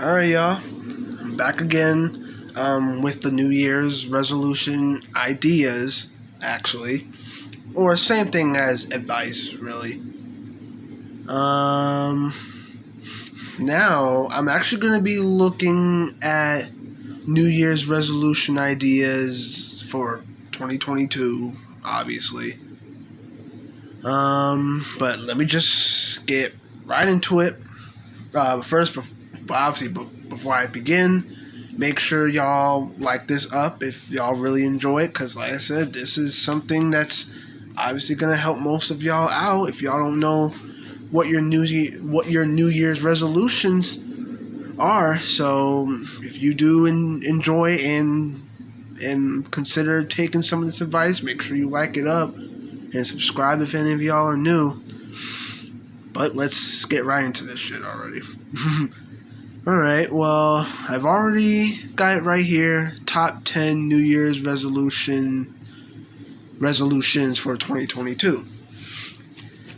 Alright, y'all. I'm back again with the New Year's resolution ideas, actually. Or same thing as advice, really. Um, Now, I'm actually going to be looking at New Year's resolution ideas for 2022, obviously. But let me just get right into it. Before I begin, make sure y'all like this up if y'all really enjoy it, because like I said, this is something that's obviously gonna help most of y'all out. If y'all don't know what your New Year's resolutions are, so if you do enjoy and consider taking some of this advice, make sure you like it up and subscribe if any of y'all are new. But let's get right into this shit already. Alright, well, I've already got it right here. Top 10 New Year's resolutions for 2022.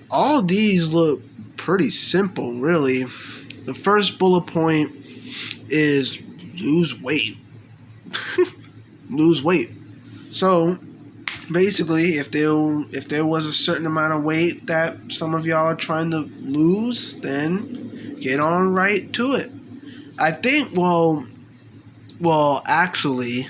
All these look pretty simple, really. The first bullet point is lose weight. Lose weight. So, basically, if there was a certain amount of weight that some of y'all are trying to lose, then get on right to it. I think, actually,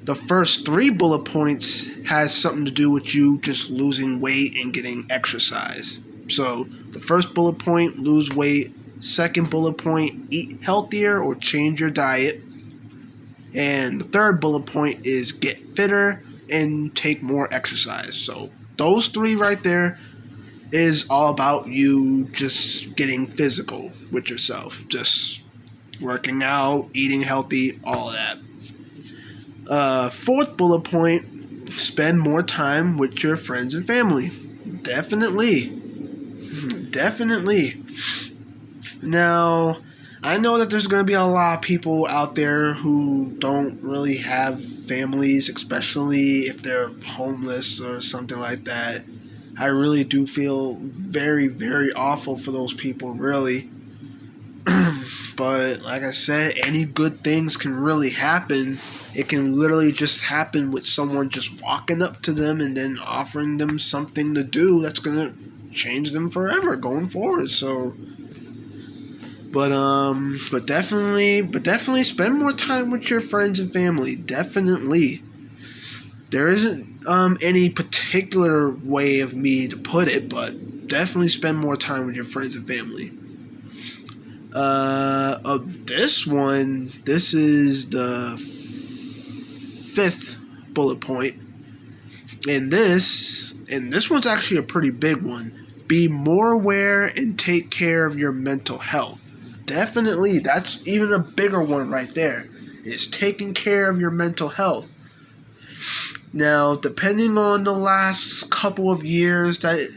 the first three bullet points has something to do with you just losing weight and getting exercise. So, the first bullet point, lose weight. Second bullet point, eat healthier or change your diet. And the third bullet point is get fitter and take more exercise. So, those three right there is all about you just getting physical with yourself. Just working out, eating healthy, all of that. Fourth bullet point, spend more time with your friends and family. Definitely. Now, I know that there's going to be a lot of people out there who don't really have families, especially if they're homeless or something like that. I really do feel very, very awful for those people, really. But like I said, any good things can really happen. It can literally just happen with someone just walking up to them and then offering them something to do that's gonna change them forever going forward. So, but definitely spend more time with your friends and family. Definitely. There isn't any particular way of me to put it, but definitely spend more time with your friends and family. This is the fifth bullet point, and this one's actually a pretty big one. Be more aware and take care of your mental health. Definitely, that's even a bigger one right there. Is taking care of your mental health. Now, depending on the last couple of years that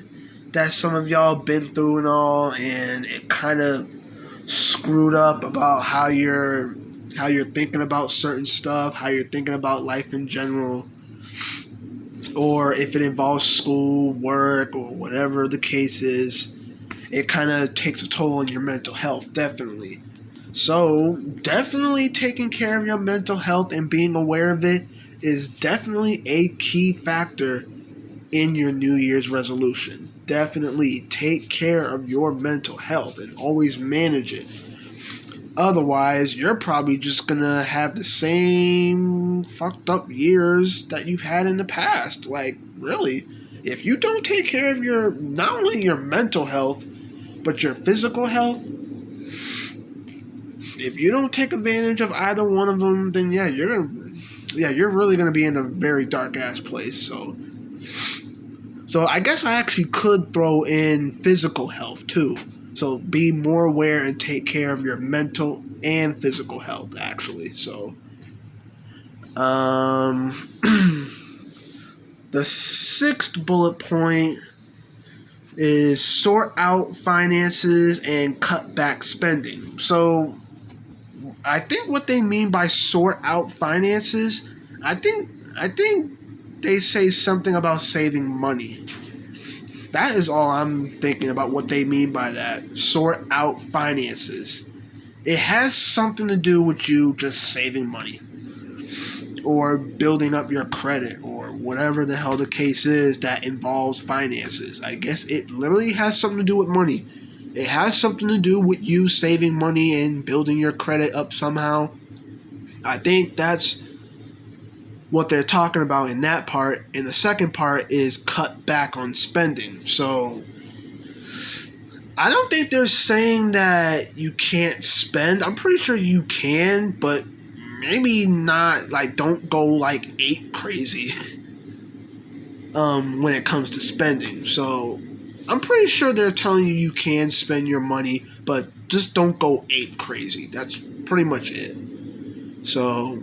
some of y'all been through and all, and it kind of screwed up about how you're thinking about certain stuff, how you're thinking about life in general, or if it involves school, work, or whatever the case is, it kind of takes a toll on your mental health, definitely. So, definitely taking care of your mental health and being aware of it is definitely a key factor in your New Year's resolution. Definitely take care of your mental health and always manage it. Otherwise, you're probably just gonna have the same fucked up years that you've had in the past. Like, really, if you don't take care of your not only your mental health, but your physical health, if you don't take advantage of either one of them, then you're really gonna be in a very dark ass place. So I guess I actually could throw in physical health too. So be more aware and take care of your mental and physical health, actually. So, the sixth bullet point is sort out finances and cut back spending. So, I think what they mean by sort out finances, I think they say something about saving money. That is all I'm thinking about what they mean by that. Sort out finances. it has something to do with you just saving money or building up your credit or whatever the hell the case is that involves finances. I guess it literally has something to do with money. It has something to do with you saving money and building your credit up somehow. I think that's what they're talking about in that part. And the second part is cut back on spending. So I don't think they're saying that you can't spend. I'm pretty sure you can, but maybe not, like, don't go like ape crazy when it comes to spending. So I'm pretty sure they're telling you can spend your money, but just don't go ape crazy. That's pretty much it. So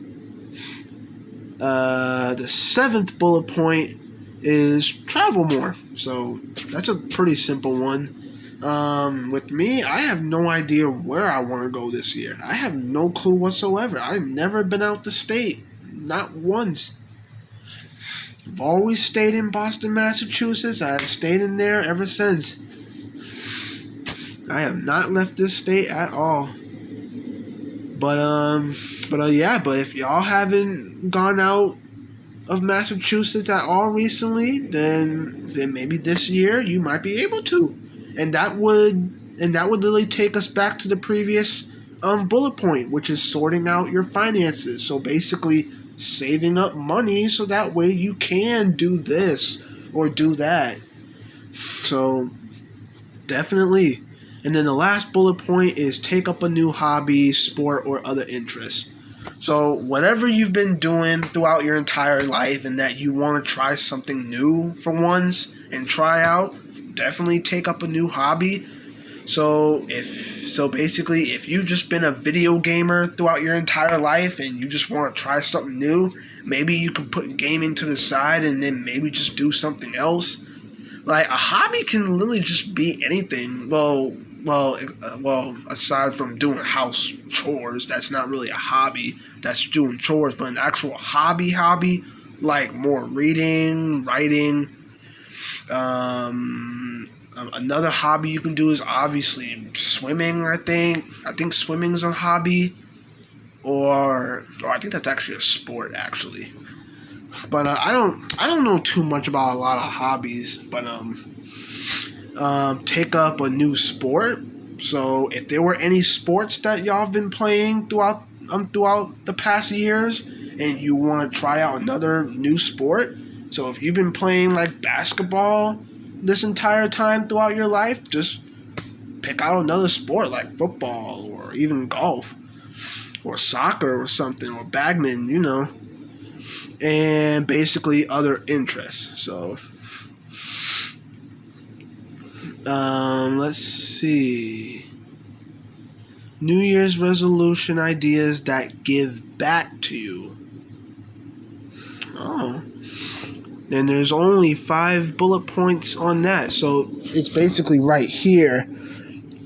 the seventh bullet point is travel more. So that's a pretty simple one. With me, I have no idea where I want to go this year. I have no clue whatsoever. I've never been out the state. Not once. I've always stayed in Boston, Massachusetts. I've stayed in there ever since. I have not left this state at all. But if y'all haven't gone out of Massachusetts at all recently, then maybe this year you might be able to. And that would literally take us back to the previous bullet point, which is sorting out your finances. So basically saving up money so that way you can do this or do that. So definitely. And then the last bullet point is take up a new hobby, sport, or other interest. So whatever you've been doing throughout your entire life and that you want to try something new for once and try out, definitely take up a new hobby. So basically, if you've just been a video gamer throughout your entire life and you just want to try something new, maybe you can put gaming to the side and then maybe just do something else. Like, a hobby can literally just be anything. Well, aside from doing house chores, that's not really a hobby. That's doing chores. But an actual hobby, like more reading, writing. Another hobby you can do is obviously swimming. I think swimming is a hobby, or I think that's actually a sport actually. But I don't know too much about a lot of hobbies. But take up a new sport. So if there were any sports that y'all have been playing throughout the past years, and you want to try out another new sport. So if you've been playing like basketball this entire time throughout your life, just pick out another sport like football or even golf or soccer or something or badminton, and basically other interests. So let's see. New Year's resolution ideas that give back to you. Oh. And there's only 5 bullet points on that. So it's basically right here.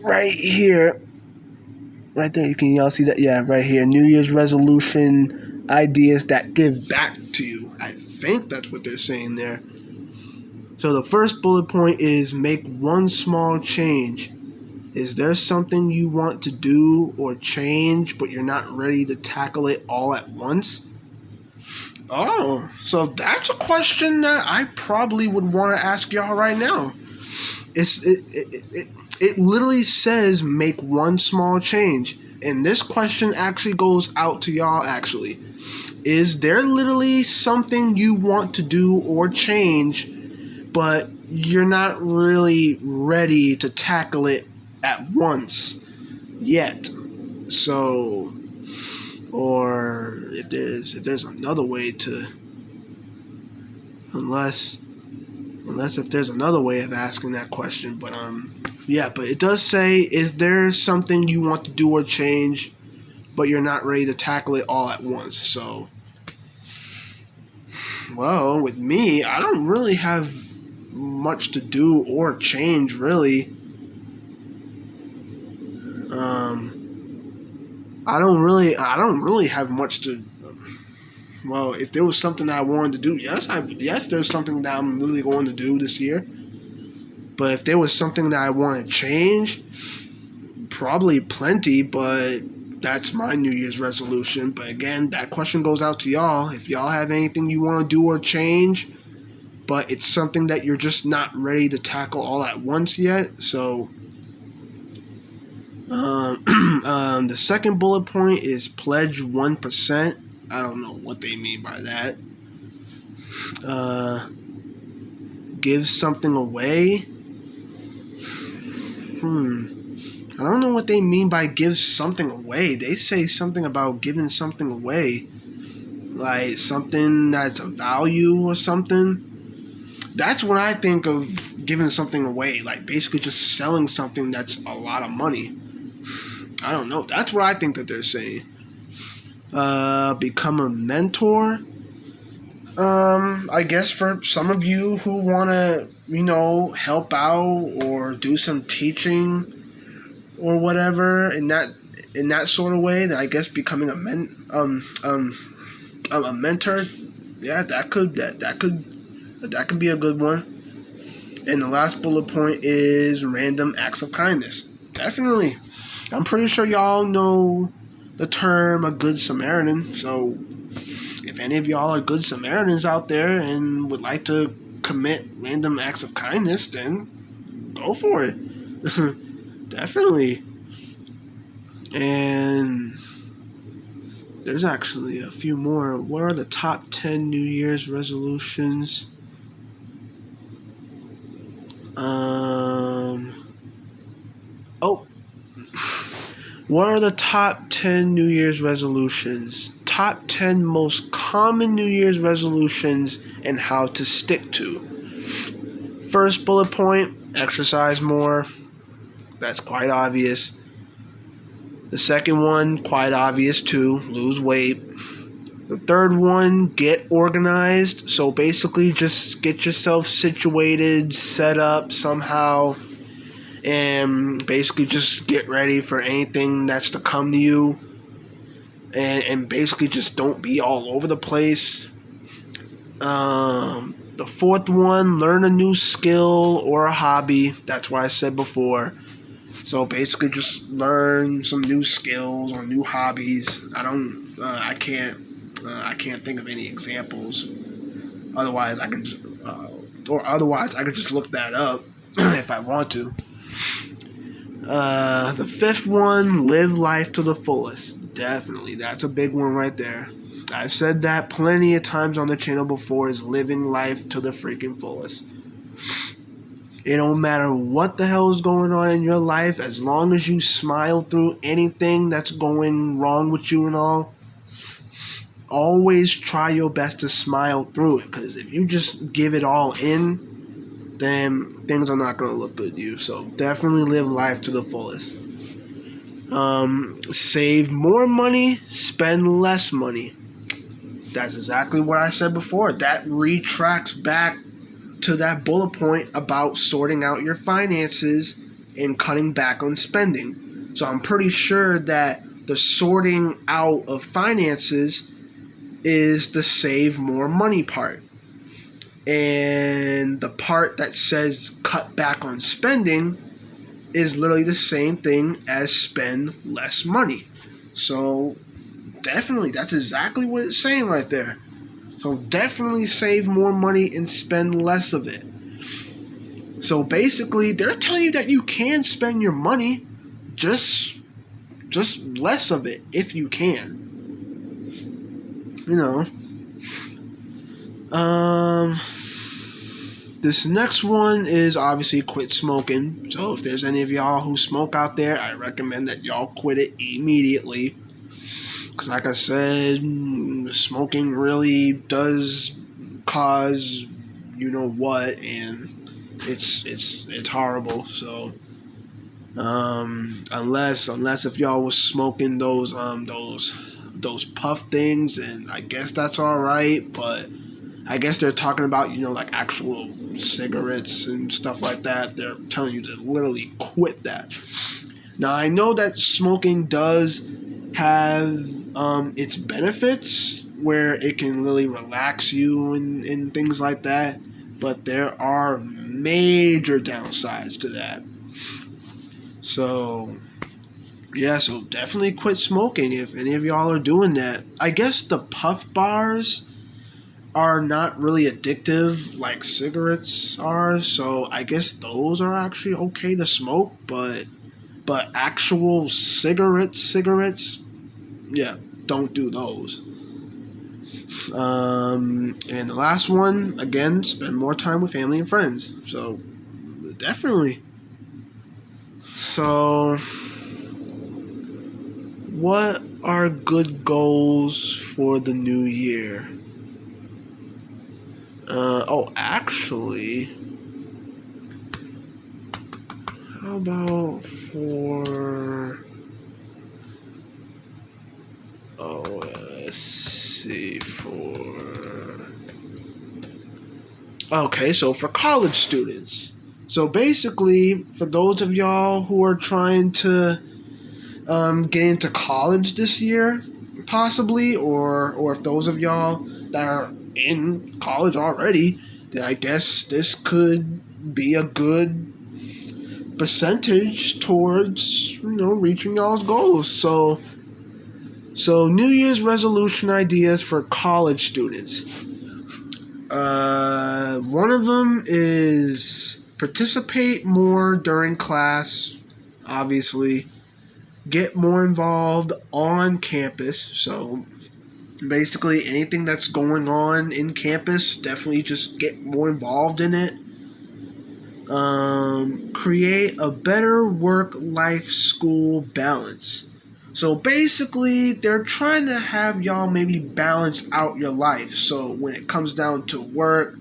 Right there, y'all see that? Yeah, right here. New Year's resolution ideas that give back to you. I think that's what they're saying there. So the first bullet point is make one small change. Is there something you want to do or change, but you're not ready to tackle it all at once? Oh, so that's a question that I probably would want to ask y'all right now. It literally says make one small change. And this question actually goes out to y'all actually. Is there literally something you want to do or change, but you're not really ready to tackle it at once yet? So, or if there's another way to, unless if there's another way of asking that question, but but it does say, is there something you want to do or change, but you're not ready to tackle it all at once? So, well, with me, I don't really have much to do or change really. I don't really have much to. Well, if there was something that I wanted to do, yes, there's something that I'm really going to do this year. But if there was something that I want to change, probably plenty. But That's my New Year's resolution. But again, that question goes out to y'all. If y'all have anything you want to do or change, but it's something that you're just not ready to tackle all at once yet. So, the second bullet point is pledge 1%. I don't know what they mean by that. Give something away. I don't know what they mean by give something away. They say something about giving something away. Like something that's a value or something. That's when I think of giving something away. Like basically just selling something that's a lot of money. I don't know. That's what I think that they're saying. Become a mentor. I guess for some of you who want to, help out or do some teaching or whatever in that sort of way, that I guess becoming a mentor, yeah, that could be a good one. And the last bullet point is random acts of kindness. Definitely, I'm pretty sure y'all know the term a good Samaritan. So if any of y'all are good Samaritans out there and would like to commit random acts of kindness, then go for it. Definitely. And there's actually a few more. What are the top 10 New Year's resolutions? What are the top 10 New Year's resolutions? Top 10 most common New Year's resolutions and how to stick to. First bullet point, exercise more. That's quite obvious. The second one, quite obvious too, lose weight. The third one, get organized. So basically just get yourself situated, set up somehow, and basically just get ready for anything that's to come to you. And basically just don't be all over the place. The fourth one, learn a new skill or a hobby. That's what I said before. So basically just learn some new skills or new hobbies. I can't think of any examples. Otherwise I can just look that up if I want to. The fifth one, live life to the fullest. Definitely, that's a big one right there. I've said that plenty of times on the channel before, is living life to the freaking fullest. It don't matter what the hell is going on in your life, as long as you smile through anything that's going wrong with you and all. Always try your best to smile through it, because if you just give it all in, then things are not going to look good to you. So definitely live life to the fullest. Save more money, spend less money. That's exactly what I said before. That retracts back to that bullet point about sorting out your finances and cutting back on spending. So I'm pretty sure that the sorting out of finances is the save more money part. And the part that says cut back on spending is literally the same thing as spend less money. So definitely, that's exactly what it's saying right there. So definitely save more money and spend less of it. So basically, they're telling you that you can spend your money, just less of it if you can. This next one is obviously quit smoking. So if there's any of y'all who smoke out there, I recommend that y'all quit it immediately. Because like I said, smoking really does cause what, and it's horrible. So unless if y'all was smoking those puff things, then I guess that's all right. But I guess they're talking about like actual cigarettes and stuff like that. They're telling you to literally quit that. Now I know that smoking does have its benefits, where it can really relax you and things like that, but there are major downsides to that. So Yeah, so definitely quit smoking if any of y'all are doing that. I guess the puff bars are not really addictive like cigarettes are, so I guess those are actually okay to smoke, but actual cigarettes, yeah, don't do those. And the last one, again, spend more time with family and friends. So definitely. So what are good goals for the new year? Actually, how about for let's see for okay, so for college students. So basically, for those of y'all who are trying to get into college this year, possibly, or if those of y'all that are in college already, then I guess this could be a good percentage towards reaching y'all's goals. So New Year's resolution ideas for college students. One of them is participate more during class. Obviously, get more involved on campus. So basically, anything that's going on in campus, definitely just get more involved in it. Create a better work-life school balance. So basically, they're trying to have y'all maybe balance out your life. So when it comes down to work,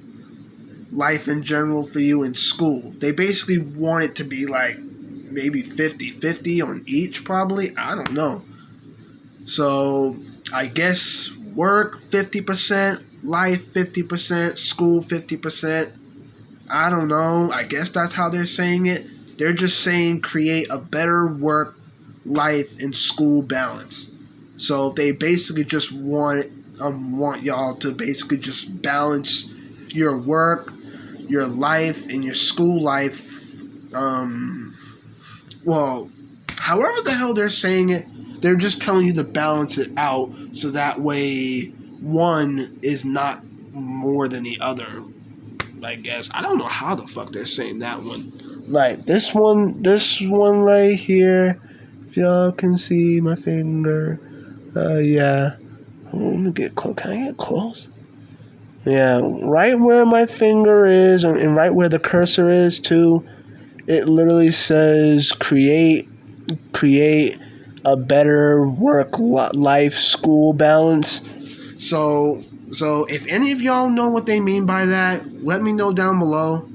life in general for you in school, they basically want it to be like maybe 50-50 on each, probably. I don't know. So I guess work 50%, life 50%, school 50%. I don't know. I guess that's how they're saying it. They're just saying create a better work, life, and school balance. So they basically just want y'all to basically just balance your work, your life, and your school life. Well, however the hell they're saying it, they're just telling you to balance it out so that way one is not more than the other. I guess I don't know how the fuck they're saying that one. Like this one right here. If y'all can see my finger, yeah. Let me get close. Can I get close? Yeah, right where my finger is, and right where the cursor is too. It literally says create a better work life school balance. So if any of y'all know what they mean by that, let me know down below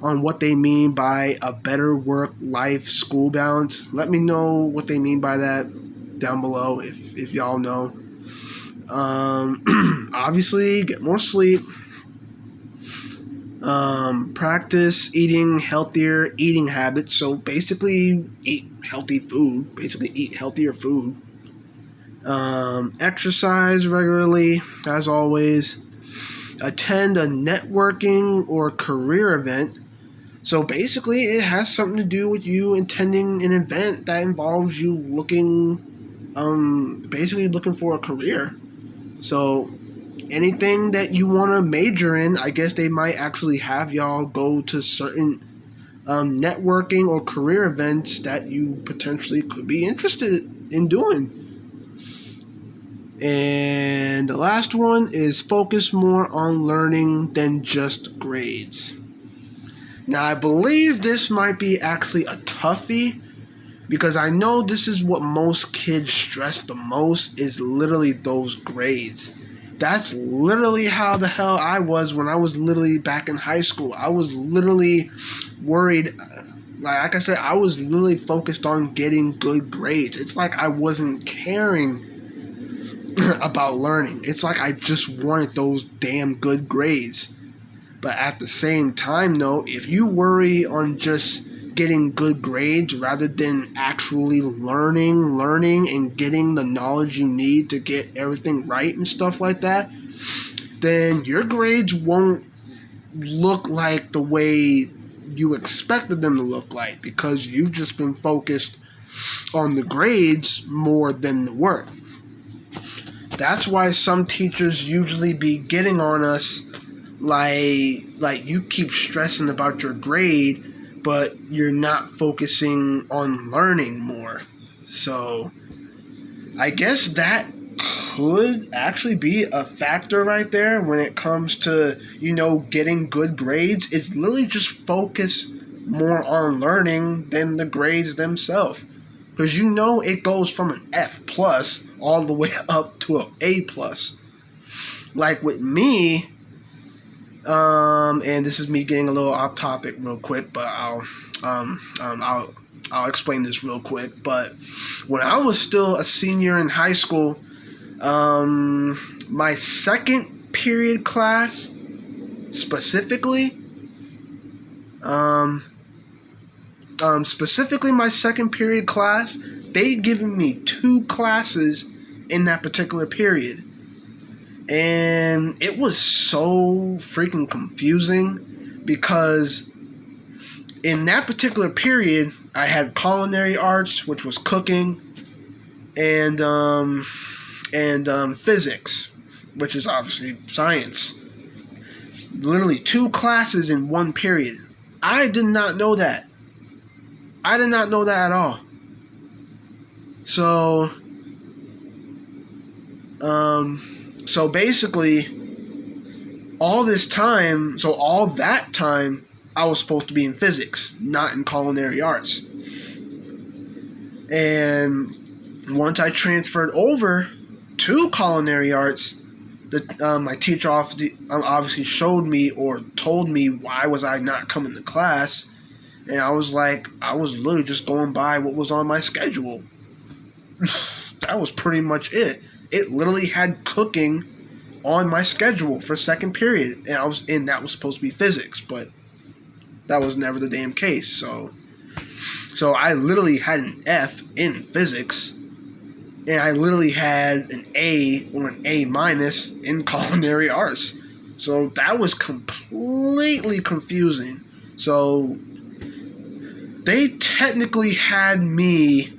on what they mean by a better work life school balance. Let me know what they mean by that down below if y'all know. Obviously, get more sleep. Practice eating healthier eating habits. So basically, eat healthy food. Basically, eat healthier food. Exercise regularly, as always. Attend a networking or career event. So basically, it has something to do with you attending an event that involves you basically looking for a career. So anything that you want to major in, I guess they might actually have y'all go to certain networking or career events that you potentially could be interested in doing. And the last one is focus more on learning than just grades. Now, I believe this might be actually a toughie because I know this is what most kids stress the most is literally those grades. That's literally how the hell I was when I was literally back in high school. I was literally worried. Like I said, I was literally focused on getting good grades. It's like I wasn't caring about learning. It's like I just wanted those damn good grades. But at the same time, though, if you worry on just getting good grades rather than actually learning and getting the knowledge you need to get everything right and stuff like that, then your grades won't look like the way you expected them to look like because you've just been focused on the grades more than the work. That's why some teachers usually be getting on us like you keep stressing about your grade, but you're not focusing on learning more. So I guess that could actually be a factor right there when it comes to, getting good grades. It's literally just focus more on learning than the grades themselves. Because it goes from an F plus all the way up to an A plus. Like with me, and this is me getting a little off topic real quick, but I'll explain this real quick. But when I was still a senior in high school, my second period class specifically, my second period class, they'd given me 2 classes in that particular period. And it was so freaking confusing because in that particular period, I had culinary arts, which was cooking, and physics, which is obviously science. Literally 2 classes in one period. I did not know that. I did not know that at all. So basically, all that time, I was supposed to be in physics, not in culinary arts. And once I transferred over to culinary arts, my teacher obviously showed me or told me why was I not coming to class. And I was literally just going by what was on my schedule. That was pretty much it. It literally had cooking on my schedule for second period, and that was supposed to be physics, but that was never the damn case. So I literally had an F in physics, and I literally had an A or an A minus in culinary arts. So that was completely confusing. So they technically had me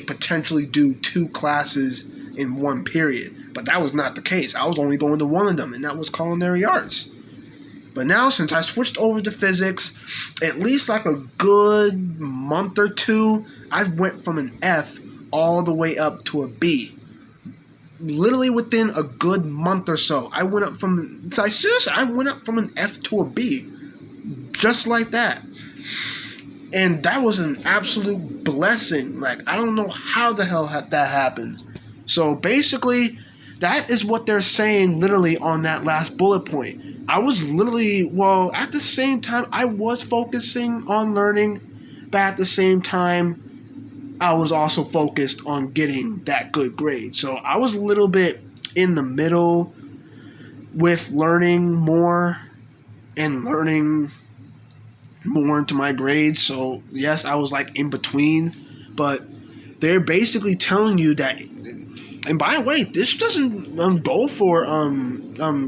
potentially do 2 classes in one period. But that was not the case. I was only going to one of them, and that was culinary arts. But now, since I switched over to physics, at least like a good month or 2, I went from an F all the way up to a B. Literally within a good month or so, I went up from an F to a B. Just like that. And that was an absolute blessing. Like, I don't know how the hell that happened. So basically, that is what they're saying literally on that last bullet point. I was literally, at the same time, I was focusing on learning, but at the same time, I was also focused on getting that good grade. So I was a little bit in the middle with learning more and learning more into my grades. So yes, I was like in between, but they're basically telling you that. And by the way, this doesn't go for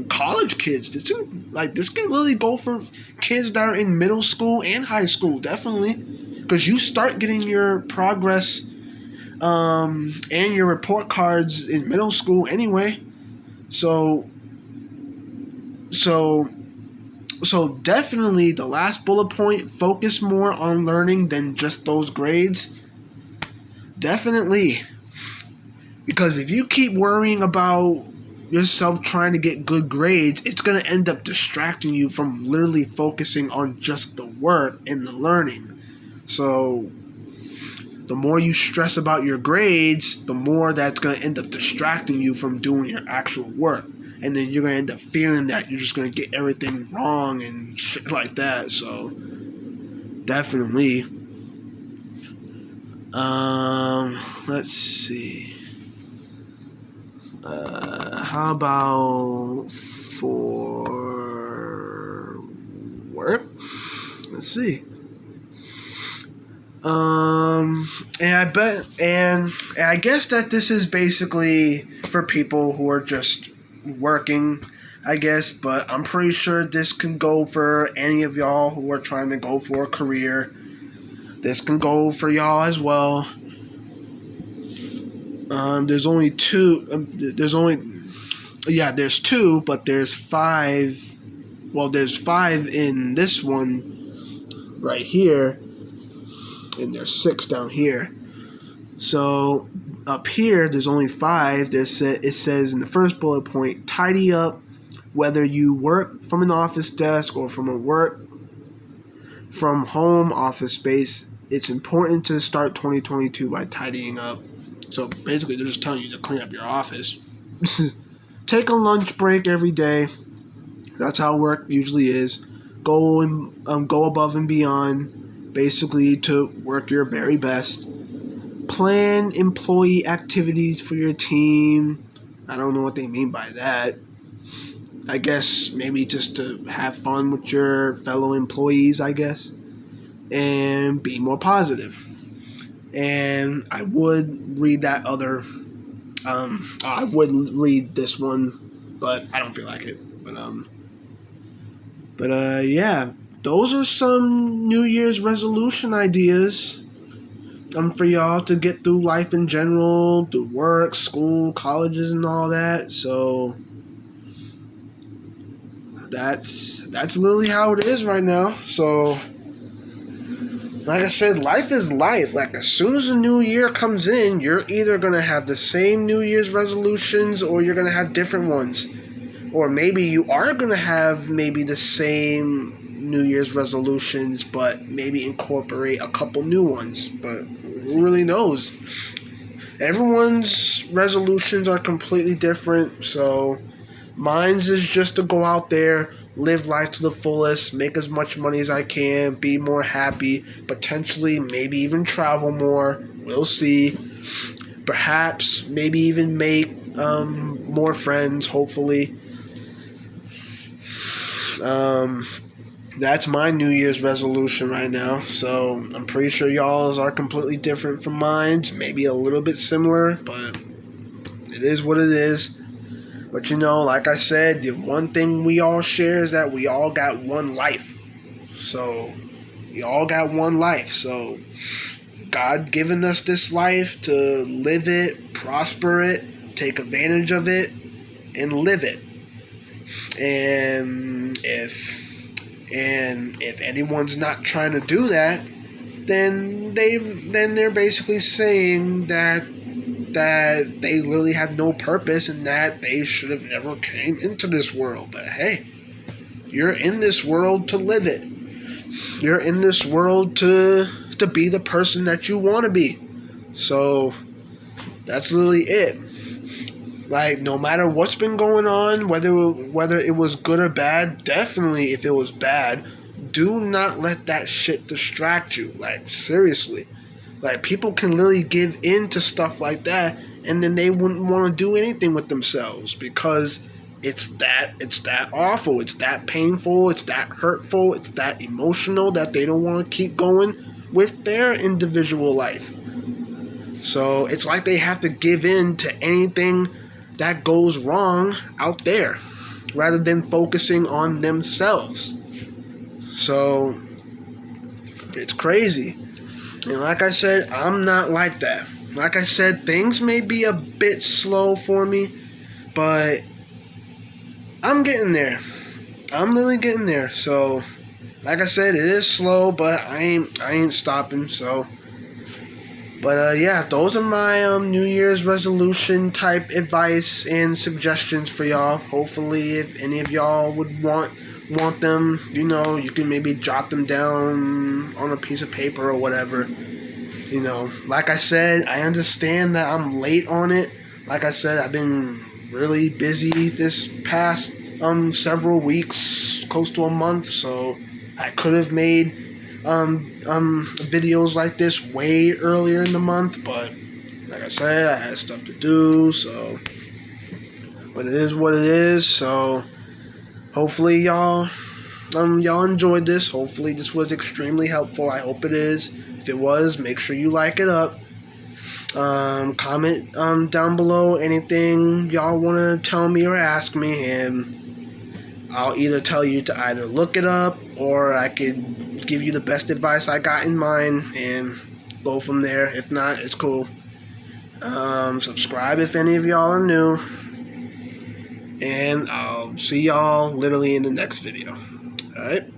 college kids. This can really go for kids that are in middle school and high school, definitely, because you start getting your progress and your report cards in middle school anyway. So definitely the last bullet point, focus more on learning than just those grades. Definitely. Because if you keep worrying about yourself trying to get good grades, it's going to end up distracting you from literally focusing on just the work and the learning. So the more you stress about your grades, the more that's going to end up distracting you from doing your actual work. And then you're going to end up feeling that you're just going to get everything wrong and shit like that. So definitely. Let's see. How about for work? Let's see. And I guess that this is basically for people who are just working, I guess, but I'm pretty sure this can go for any of y'all who are trying to go for a career. This can go for y'all as well. There's only two. There's two, but there's five. Well, there's five in this one right here, and there's six down here. So up here, there's only five. It says in the first bullet point, tidy up. Whether you work from an office desk or from home office space, it's important to start 2022 by tidying up. So basically, they're just telling you to clean up your office. Take a lunch break every day. That's how work usually is. Go above and beyond, basically to work your very best. Plan employee activities for your team. I don't know what they mean by that. I guess maybe just to have fun with your fellow employees, I guess. And be more positive. And I would read that other... I would read this one, but I don't feel like it. But yeah. Those are some New Year's resolution ideas for y'all to get through life in general, through work, school, colleges, and all that. So... That's literally how it is right now. So, like I said, life is life. Like, as soon as a new year comes in, you're either going to have the same New Year's resolutions or you're going to have different ones. Or maybe you are going to have maybe the same New Year's resolutions, but maybe incorporate a couple new ones. But who really knows? Everyone's resolutions are completely different, so... Mine's is just to go out there, live life to the fullest, make as much money as I can, be more happy, potentially maybe even travel more. We'll see. Perhaps maybe even make more friends, hopefully. That's my New Year's resolution right now. So I'm pretty sure y'all's are completely different from mine's. Maybe a little bit similar, but it is what it is. But like I said, the one thing we all share is that we all got one life. So, we all got one life. So, God given us this life to live it, prosper it, take advantage of it, and live it. And if anyone's not trying to do that, then they're basically saying that they really have no purpose and that they should have never came into this world. But hey, you're in this world to live it. You're in this world to be the person that you want to be. So that's really it. Like, no matter what's been going on, whether it was good or bad, definitely if it was bad, do not let that shit distract you. Like, seriously. Like, people can literally give in to stuff like that, and then they wouldn't want to do anything with themselves because it's that awful, it's that painful, it's that hurtful, it's that emotional that they don't want to keep going with their individual life. So it's like they have to give in to anything that goes wrong out there rather than focusing on themselves. So it's crazy. And like I said, I'm not like that. Like I said, things may be a bit slow for me, but I'm getting there. I'm really getting there. So, like I said, it is slow, but I ain't stopping. So, but yeah, those are my New Year's resolution type advice and suggestions for y'all. Hopefully, if any of y'all would want them, you can maybe jot them down on a piece of paper or whatever. Like I said, I understand that I'm late on it. Like I said, I've been really busy this past several weeks, close to a month, so I could have made videos like this way earlier in the month, but like I said, I had stuff to do, so but it is what it is. So hopefully y'all enjoyed this. Hopefully this was extremely helpful. I hope it is. If it was, make sure you like it up. Comment down below anything y'all want to tell me or ask me, and I'll either tell you to either look it up, or I could give you the best advice I got in mind and go from there. If not, it's cool. Subscribe if any of y'all are new. And I'll see y'all literally in the next video. Alright?